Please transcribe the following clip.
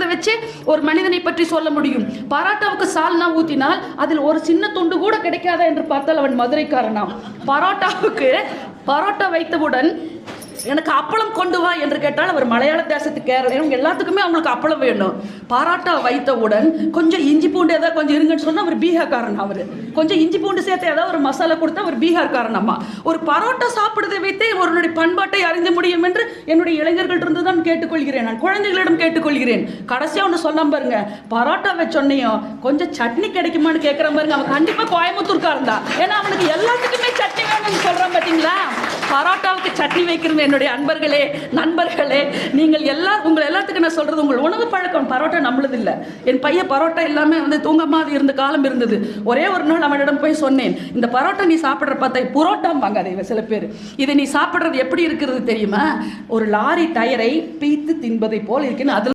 சாப்பிட்றத வச்சு ஒரு மனிதனை பற்றி சொல்ல முடியும். பரோட்டாவுக்கு சால்னா ஊற்றினால் அதில் ஒரு சின்ன துண்டு கூட கிடைக்காதா என்று பார்த்தால் அவன் மதுரைக்காரனாம். பரோட்டாவுக்கு பரோட்டா வைத்தவுடன் எனக்கு அப்பளம் கொண்டு வா என்று கேட்டால் அவர் மலையாள தேசத்துக்கு இவங்க எல்லாத்துக்குமே அவங்களுக்கு அப்பளம் வேணும். பரோட்டா வைத்தவுடன் கொஞ்சம் இஞ்சி பூண்டு ஏதாவது கொஞ்சம் இருங்கன்னு சொன்னால் அவர் பீகார்காரன். அவர் கொஞ்சம் இஞ்சி பூண்டு சேர்த்து ஏதாவது ஒரு மசாலா கொடுத்தா அவர் பீகார்காரன். அம்மா ஒரு பரோட்டா சாப்பிடுறதை வைத்தே அவருடைய பண்பாட்டை அறிந்து முடியும் என்று என்னுடைய இளைஞர்கள்ட்ட தான் கேட்டுக்கொள்கிறேன். நான் குழந்தைகளிடம் கேட்டுக்கொள்கிறேன். கடைசியாக ஒன்று சொன்ன பாருங்க, பரோட்டாவை சொன்னையும் கொஞ்சம் சட்னி கிடைக்குமான்னு கேட்குற பாருங்க. அவன் கண்டிப்பாக கோயம்புத்தூர்காரன் தான். ஏன்னா அவனுக்கு எல்லாத்துக்குமே சட்னி வேணும்னு சொல்கிறான். பார்த்தீங்களா, பரோட்டாவுக்கு சட்னி வைக்கிறது. என்னுடைய அன்பர்களே, நண்பர்களே, நீங்கள் உங்கள் எல்லாத்துக்கும் நான் சொல்றது, உங்கள் உணவு பழக்கம் பரோட்டா நம்மளது இல்லை. என் பையன் பரோட்டா எல்லாமே தூங்கமாக இருந்த காலம் இருந்தது. ஒரே ஒரு நாள் அவனிடம் போய் சொன்னேன், இந்த பரோட்டா நீ சாப்பிட்ற பார்த்தா புரோட்டாம் வாங்காதே சில பேர், இதை நீ சாப்பிட்றது எப்படி இருக்கிறது தெரியுமா, ஒரு லாரி டயரை பீத்து தின்பதை போல் இருக்குன்னு. அதில்